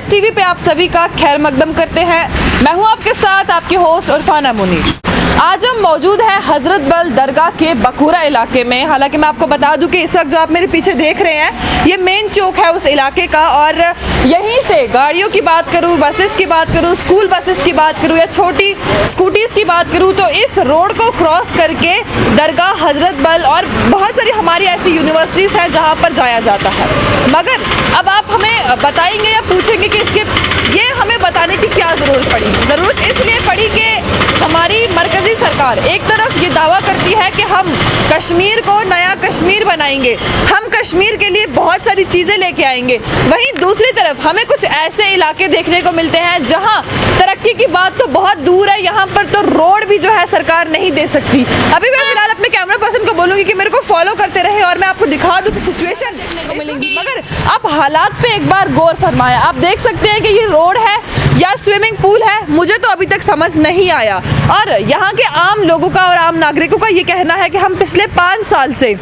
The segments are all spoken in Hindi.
एस टीवी पे आप सभी का खैर मकदम करते हैं। मैं हूं आपके साथ आपकी होस्ट उरफाना मुनीर। आज हम मौजूद हैं हजरत बल दरगाह के बकूरा इलाके में। हालांकि मैं आपको बता दूं कि इस वक्त जो आप मेरे पीछे देख रहे हैं ये मेन चौक है उस इलाके का, और यहीं से गाड़ियों की बात करूं, बसेस की बात करूं, स्कूल बसेस की बात करूं या छोटी स्कूटीज़ की बात करूं तो इस रोड को क्रॉस करके दरगाह हजरत बल और बहुत सारी हमारी ऐसी यूनिवर्सिटीज़ हैं जहाँ पर जाया जाता है। मगर अब आप हमें बताएंगे या पूछेंगे कि इसके ये हमें बताने की क्या ज़रूरत पड़ी। ज़रूरत इसलिए पड़ी कि हमारी मरकज़ी सरकार एक तरफ ये दावा करती है कि हम कश्मीर को नया कश्मीर बनाएंगे, हम कश्मीर के लिए बहुत सारी चीज़ें लेके आएंगे, वहीं दूसरी तरफ हमें कुछ ऐसे इलाके देखने को मिलते हैं जहां तरक्की की बात तो बहुत दूर है, यहाँ पर तो रोड भी जो है सरकार नहीं दे सकती। अभी मैं फिलहाल अपने कैमरा पर्सन को बोलूँगी कि मेरे को फॉलो करते रहे और मैं आपको दिखा दूँ कि सिचुएशन देखने को मिलेंगी। मगर आप हालात पे एक बार गौर फरमाएं। आप देख सकते हैं कि ये रोड है या स्विमिंग पूल है, मुझे तो अभी तक समझ नहीं आया। और यहाँ के आम लोगों का और आम नागरिकों का ये कहना है कि हम पिछले 5 साल से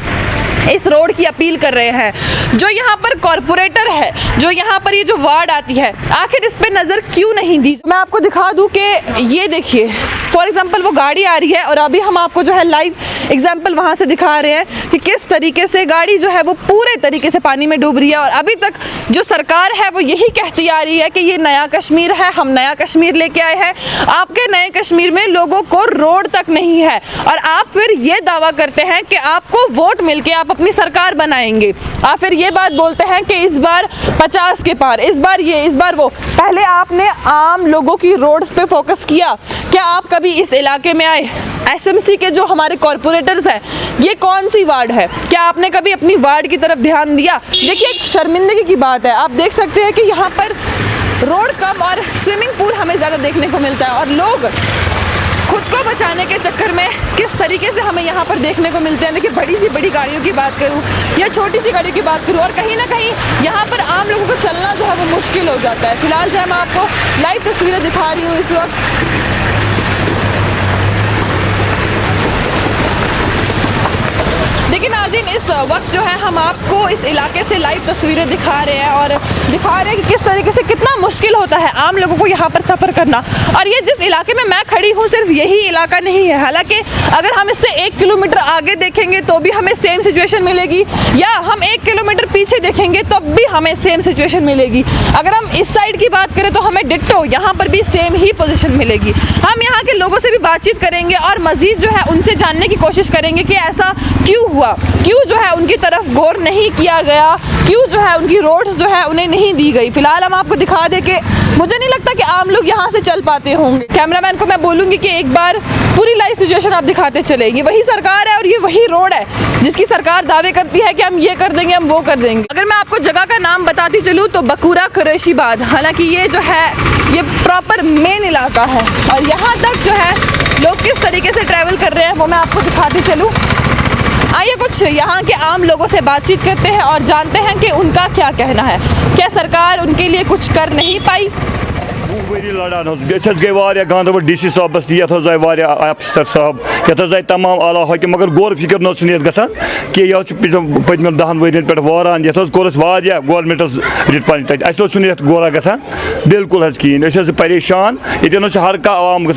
इस रोड की अपील कर रहे हैं। जो यहाँ पर कॉरपोरेटर है, जो यहाँ पर ये जो वार्ड आती है, आखिर इस पे नज़र क्यों नहीं दी। मैं आपको दिखा दूँ कि ये देखिए फॉर एग्जांपल वो गाड़ी आ रही है और अभी हम आपको जो है लाइव एग्जांपल वहाँ से दिखा रहे हैं कि किस तरीके से गाड़ी जो है वो पूरे तरीके से पानी में डूब रही है। और अभी तक जो सरकार है वो यही कहती आ रही है कि ये नया कश्मीर है, हम नया कश्मीर लेके आए हैं। आपके नए कश्मीर में लोगों को रोड तक नहीं है और आप फिर ये दावा करते हैं कि आपको वोट मिलके आप अपनी सरकार बनाएंगे। आप फिर ये बात बोलते हैं कि इस बार 50 के पार, इस बार ये, इस बार वो। पहले आपने आम लोगों की रोड्स पे फोकस किया? क्या आप कभी इस इलाके में आए? एसएमसी के जो हमारे कॉरपोरेटर्स हैं, ये कौन सी वार्ड है? क्या आपने कभी अपनी वार्ड की तरफ ध्यान दिया? देखिए एक शर्मिंदगी की बात है, आप देख सकते हैं कि यहाँ पर रोड कम और स्विमिंग पूल हमें ज़्यादा देखने को मिलता है और लोग खुद को बचाने के चक्कर में किस तरीके से हमें यहाँ पर देखने को मिलते हैं। देखिए बड़ी सी बड़ी गाड़ियों की बात करूँ या छोटी सी गाड़ियों की बात करूँ, और कहीं ना कहीं यहाँ पर आम लोगों को चलना जो है वो मुश्किल हो जाता है। फिलहाल जो है मैं आपको लाइव तस्वीरें दिखा रही हूँ इस वक्त। लेकिन नाज़रीन इस वक्त जो है हम आपको इस इलाके से लाइव तस्वीरें दिखा रहे हैं और दिखा रहे हैं कि किस तरीके से कितना मुश्किल होता है आम लोगों को यहाँ पर सफ़र करना। और ये जिस इलाके में मैं खड़ी हूँ सिर्फ यही इलाका नहीं है, हालांकि अगर हम इससे 1 किलोमीटर आगे देखेंगे तो भी हमें सेम सिचुएशन मिलेगी, या हम 1 किलोमीटर पीछे देखेंगे तो भी हमें सेम सिचुएशन मिलेगी। अगर हम इस साइड की बात करें तो हमें डिट्टो यहाँ पर भी सेम ही पोजीशन मिलेगी। हम यहाँ के लोगों से भी बातचीत करेंगे और मज़ीद जो है उनसे जानने की कोशिश करेंगे कि ऐसा क्यों हुआ, क्यों जो है उनकी तरफ गौर नहीं किया गया, क्यों जो है उनकी रोड्स जो है उन्हें नहीं दी गई। फिलहाल हम आपको दिखा दें कि मुझे नहीं लगता कि आम लोग यहाँ से चल पाते होंगे। कैमरामैन को मैं बोलूँगी कि एक बार पूरी लाइव सिचुएशन आप दिखाते चलेंगे। वही सरकार है और ये वही रोड है जिसकी सरकार दावे करती है कि हम ये कर देंगे, हम वो कर देंगे। अगर मैं आपको जगह का नाम बताती चलूँ तो बकूरा कुरैशीबाद, हालांकि ये जो है ये प्रॉपर मेन इलाका है और यहाँ तक जो है लोग किस तरीके से ट्रैवल कर रहे हैं वो मैं आपको दिखाती चलूँ। आइए कुछ यहाँ के आम लोगों से बातचीत करते हैं और जानते हैं कि उनका क्या कहना है। क्या सरकार उनके लिए कुछ कर नहीं पाई? वरी लड़ान गई गांधरबल DC साहबस अफसर साहब ये तमाम आला हकीम, मगर गौर फिक्र न ग कि यह पतम 10 वन पे वारान ये कोर गवर्नमेंटस रिट पे ये गौरा ग बिल्कुल कहें परेशान। ये हर कह आवाम ग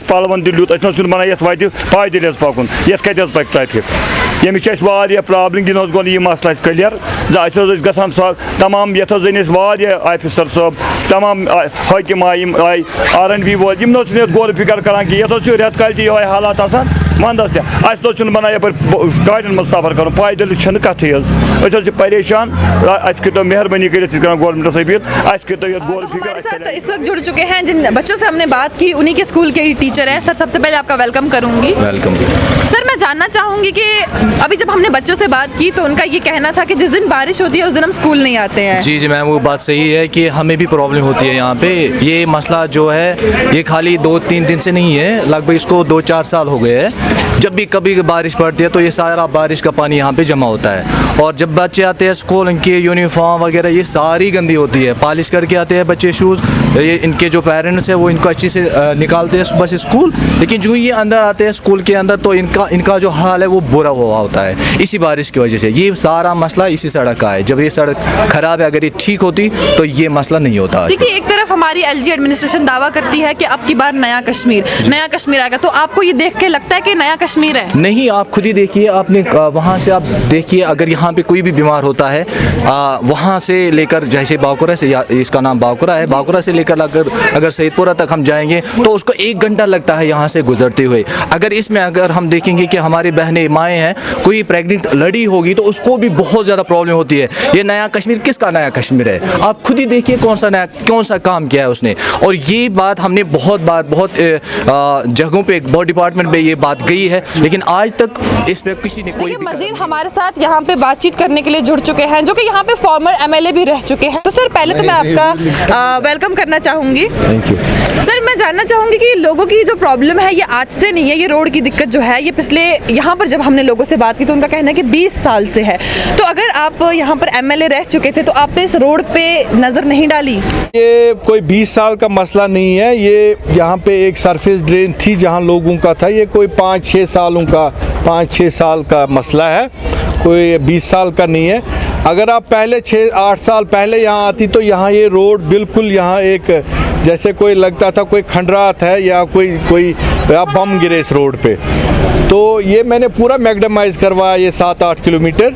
पलवन तुत बना ये वत पैदल पकुन ये कत पक ट्रैफिक यमिच प्रॉब्लम यह गो यह मसला क्लियर ग तमाम ये ऑफिसर साहब तमाम हकीम आए R&B वो गौर फिक्र करान कि ये रेत कल ये हालात वंदस बना ये गाड़ियों मज सफर कर पैदल कथ परेशान। करो मेहरबानी कर गवर्नमेंट अपील गौर फिक्र। इस वक्त जुड़ चुके हैं जिन बच्चों से हमने बात की, उन्हीं के स्कूल के ही टीचर हैं। सर सबसे पहले आपका वेलकम करूंगी। वेलकम। सर मैं जानना चाहूंगी कि अभी जब हमने बच्चों से बात की तो उनका ये कहना था कि जिस दिन बारिश होती है उस दिन हम स्कूल नहीं आते हैं। जी जी मैम वो बात सही है कि हमें भी प्रॉब्लम होती है यहाँ पे। ये मसला जो है ये खाली 2-3 दिन से नहीं है, लगभग इसको 2-4 साल हो गए हैं। जब भी कभी बारिश पड़ती है तो ये सारा बारिश का पानी यहाँ पे जमा होता है और जब बच्चे आते हैं स्कूल, इनकी यूनिफॉर्म वगैरह ये सारी गंदी होती है। पॉलिश करके आते हैं बच्चे शूज़, ये इनके जो पेरेंट्स हैं वो इनको अच्छी से निकालते हैं सुबह से स्कूल, लेकिन जो ये अंदर आते हैं स्कूल के अंदर तो इनका जो हाल है वो बुरा हुआ होता है इसी बारिश की वजह से। ये सारा मसला इसी सड़क का है। जब ये सड़क ख़राब है, अगर ये ठीक होती तो ये मसला नहीं होता। देखिए, एक तरफ हमारी एलजी एडमिनिस्ट्रेशन दावा करती है कि अब की बार नया कश्मीर आएगा, तो आपको ये देख के लगता है कि नया कश्मीर है? नहीं, आप खुद ही देखिए, आपने वहाँ से आप देखिए, अगर यहाँ पे कोई भी बीमार होता है वहाँ से लेकर, जैसे बाकुरा से, इसका नाम बाकुरा है, बाकुरा से लेकर अगर सईदपुरा तक हम जाएंगे तो उसको 1 घंटा लगता है यहाँ से गुजरते हुए। अगर हम देखेंगे कि हमारी बहनें माएँ हैं, कोई प्रेग्नेंट लड़ी होगी तो उसको भी बहुत ज़्यादा प्रॉब्लम होती है। ये नया कश्मीर किसका नया कश्मीर है? आप खुद ही देखिए कौन सा काम किया है उसने। और ये बात हमने बहुत बार बहुत जगहों पे, बहुत डिपार्टमेंट पे ये बात गई है, लेकिन आज तक इस पे किसी ने कोई मजीद हमारे साथ यहाँ पे बातचीत करने के लिए जुड़ चुके हैं, जो कि यहाँ पे फॉर्मर एमएलए भी रह चुके हैं। तो सर, पहले तो मैं आपका वेलकम करना चाहूँगी। थैंक यू सर, मैं जानना चाहूँगी कि लोगों की जो प्रॉब्लम है ये आज से नहीं है, ये रोड की दिक्कत जो है ये पिछले, यहाँ पर जब हमने लोगों से बात की तो उनका कहना है कि 20 साल से है। तो अगर आप यहाँ पर एमएलए रह चुके थे तो आपने इस रोड पे नज़र नहीं डाली? ये कोई 20 साल का मसला नहीं है। ये यहाँ पे एक सरफेस ड्रेन थी जहाँ लोगों का था। ये कोई 5-6 साल का मसला है, कोई 20 साल का नहीं है। अगर आप पहले 6-8 साल पहले यहाँ आती तो यहाँ ये रोड बिल्कुल, यहाँ एक जैसे कोई लगता था कोई खंडरात है या कोई बम गिरे इस रोड पे। तो ये मैंने पूरा मैग्डमाइज़ करवाया ये 7-8 किलोमीटर,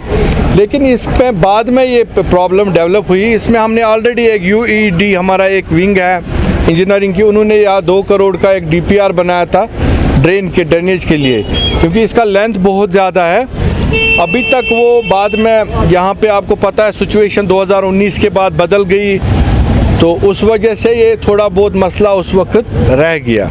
लेकिन इस पे बाद में ये प्रॉब्लम डेवलप हुई। इसमें हमने ऑलरेडी एक UED, हमारा एक विंग है इंजीनियरिंग की, उन्होंने यहाँ 2 करोड़ का एक DPR बनाया था ड्रेन के ड्रेनेज के लिए, क्योंकि इसका लेंथ बहुत ज़्यादा है। अभी तक वो बाद में, यहाँ पे आपको पता है सिचुएशन 2019 के बाद बदल गई, तो उस वजह से ये थोड़ा बहुत मसला उस वक्त रह गया।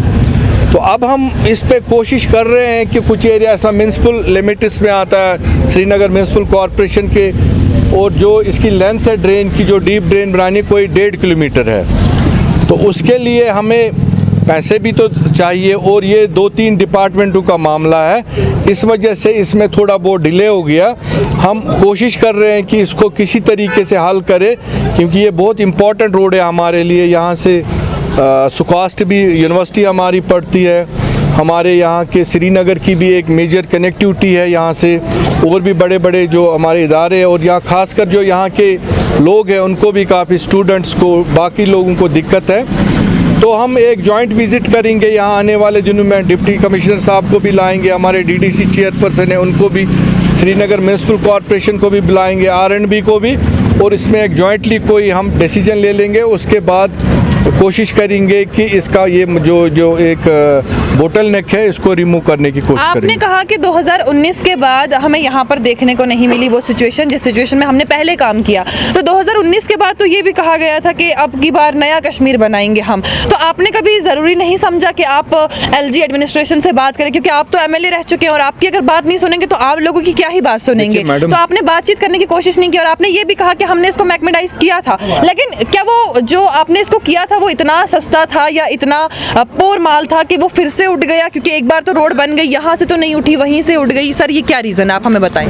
तो अब हम इस पे कोशिश कर रहे हैं कि कुछ एरिया ऐसा म्यूनसिपल लिमिट्स में आता है, श्रीनगर म्यूनसिपल कॉरपोरेशन के, और जो इसकी लेंथ है ड्रेन की, जो डीप ड्रेन बनानी कोई 1.5 किलोमीटर है, तो उसके लिए हमें पैसे भी तो चाहिए, और ये 2-3 डिपार्टमेंटों का मामला है, इस वजह से इसमें थोड़ा बहुत डिले हो गया। हम कोशिश कर रहे हैं कि इसको किसी तरीके से हल करें, क्योंकि ये बहुत इम्पोर्टेंट रोड है हमारे लिए। यहाँ से सुखास्ट भी यूनिवर्सिटी हमारी पड़ती है, हमारे यहाँ के श्रीनगर की भी एक मेजर कनेक्टिविटी है यहाँ से, और भी बड़े बड़े जो हमारे इदारे हैं, और यहाँ खासकर जो यहाँ के लोग हैं उनको भी, काफ़ी स्टूडेंट्स को, बाकी लोगों को दिक्कत है। तो हम एक जॉइंट विज़िट करेंगे यहाँ आने वाले दिनों में। डिप्टी कमिश्नर साहब को भी लाएंगे, हमारे DDC चेयरपर्सन है उनको भी, श्रीनगर म्यूनसिपल कॉरपोरेशन को भी बुलाएंगे, R&B को भी, और इसमें एक जॉइंटली कोई हम डिसीजन ले लेंगे। उसके बाद कोशिश करेंगे कि इसका ये जो एक बोटल नेक है इसको रिमूव करने की कोशिश करेंगे। आपने कहा कि 2019 के बाद हमें यहाँ पर देखने को नहीं मिली वो सिचुएशन जिस सिचुएशन में हमने पहले काम किया, तो 2019 के बाद तो ये भी कहा गया था कि अब की बार नया कश्मीर बनाएंगे हम। तो आपने कभी ज़रूरी नहीं समझा कि आप LG एडमिनिस्ट्रेशन से बात करें, क्योंकि आप तो MLA रह चुके हैं और आपकी अगर बात नहीं सुनेंगे तो आप लोगों की क्या ही बात सुनेंगे? तो आपने बातचीत करने की कोशिश नहीं की, और आपने ये भी कहा कि हमने इसको मैग्नेटाइज किया था, लेकिन क्या वो जो आपने इसको किया था वो इतना सस्ता था या इतना पोर माल था कि वो फिर से उठ गया? क्योंकि एक बार तो रोड बन गई, यहाँ से तो नहीं उठी, वहीं से उठ गई। सर, ये क्या रीज़न है, आप हमें बताएं।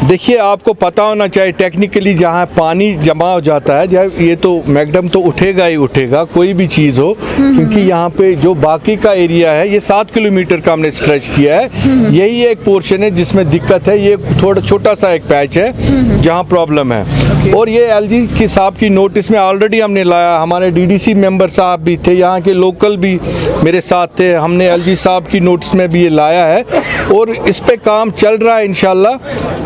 देखिए, आपको पता होना चाहिए टेक्निकली जहाँ पानी जमा हो जाता है, जब ये तो मैगडम तो उठेगा ही उठेगा, कोई भी चीज़ हो, क्योंकि यहाँ पे जो बाकी का एरिया है ये 7 किलोमीटर का हमने स्ट्रेच किया है, यही एक पोर्शन है जिसमें दिक्कत है। ये थोड़ा छोटा सा एक पैच है जहाँ प्रॉब्लम है, और ये LG की साहब की नोटिस में ऑलरेडी हमने लाया। हमारे DDC मेंबर साहब भी थे, यहाँ के लोकल भी मेरे साथ थे, हमने LG साहब की नोटिस में भी ये लाया है, और इस पे काम चल रहा है इंशाल्लाह।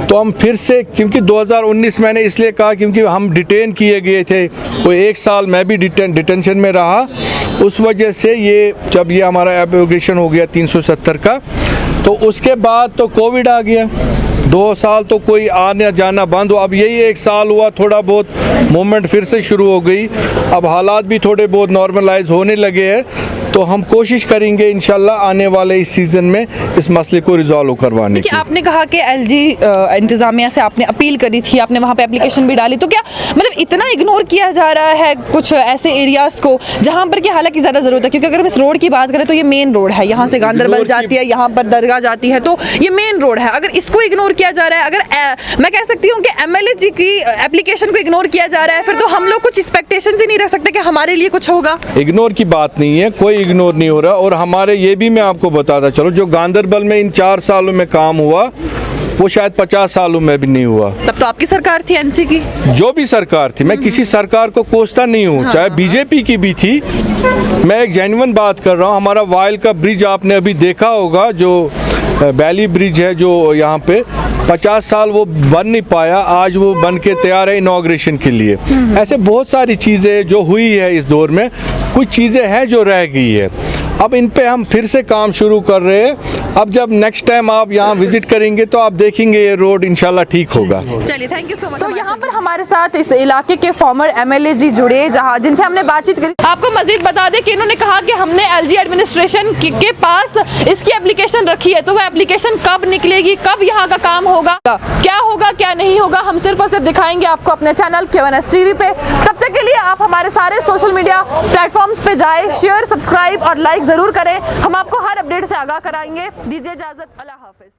तो हम फिर से, क्योंकि 2019 मैंने इसलिए कहा क्योंकि हम डिटेन किए गए थे, कोई 1 साल मैं भी डिटेंशन में रहा, उस वजह से ये जब ये हमारा एब्रोगेशन हो गया 370 का, तो उसके बाद तो कोविड आ गया, 2 साल तो कोई आना जाना बंद हुआ। अब यही 1 साल हुआ, थोड़ा बहुत मूवमेंट फिर से शुरू हो गई, अब हालात भी थोड़े बहुत नॉर्मलाइज होने लगे हैं। तो हम कोशिश करेंगे इंशाल्लाह आने वाले इस सीज़न में इस मसले को रिजॉल्व करवाने कि की। आपने कहा कि एलजी इंतजामिया से आपने अपील करी थी, आपने वहाँ पे एप्लीकेशन भी डाली, तो क्या मतलब इतना इग्नोर किया जा रहा है कुछ ऐसे एरियाज को जहाँ पर कि हालांकि ज़्यादा ज़रूरत है? क्योंकि अगर हम इस रोड की बात करें तो ये मेन रोड है, यहाँ से गांधरबल जाती है, यहाँ पर दरगाह जाती है, तो ये मेन रोड है। अगर इसको इग्नोर किया जा रहा है, अगर मैं कह सकती हूँ कि एमएलए जी की एप्लीकेशन को इग्नोर किया जा रहा है, फिर तो हम लोग कुछ एक्सपेक्टेशन ही नहीं रख सकते कि हमारे लिए कुछ होगा। इग्नोर की बात नहीं है, कोई इग्नोर नहीं हो रहा। और हमारे ये भी मैं आपको बताता चलो, जो गांधरबल में इन 4 सालों में काम हुआ वो शायद 50 सालों में भी नहीं हुआ। तब तो आपकी सरकार थी, एनसी की, जो भी सरकार थी, मैं किसी सरकार को कोसता नहीं हूँ, चाहे बीजेपी की भी थी। मैं एक जेन्युइन बात कर रहा हूँ। हमारा वाइल का ब्रिज आपने अभी देखा होगा, जो बैली ब्रिज है जो यहाँ पे 50 साल वो बन नहीं पाया, आज वो बन के तैयार है इनॉग्रेशन के लिए। ऐसे बहुत सारी चीज़ें जो हुई है इस दौर में, कुछ चीज़ें हैं जो रह गई है। अब इन पे हम फिर से काम शुरू कर रहे हैं। अब जब नेक्स्ट टाइम आप यहाँ विजिट करेंगे तो आप देखेंगे ये रोड इंशाल्लाह ठीक होगा। चलिए, थैंक यू सो मच। तो यहाँ पर हमारे साथ इस इलाके के फॉर्मर एमएलए जी जुड़े, जहाँ जिनसे हमने बातचीत करी। आपको मजीद बता दें कि इन्होंने कहा कि हमने एलजी एडमिनिस्ट्रेशन के पास इसकी एप्लीकेशन रखी है, तो वह एप्लीकेशन कब निकलेगी, कब यहाँ का काम होगा, क्या होगा क्या नहीं होगा, हम सिर्फ और सिर्फ दिखाएंगे आपको अपने चैनल K1S TV पे। तब तक के लिए आप हमारे सारे सोशल मीडिया प्लेटफॉर्म्स पे जाए, शेयर, सब्सक्राइब और लाइक जरूर करें। हम आपको हर अपडेट से आगाह कराएंगे। दीजिए इजाजत, अल्लाह हाफिज।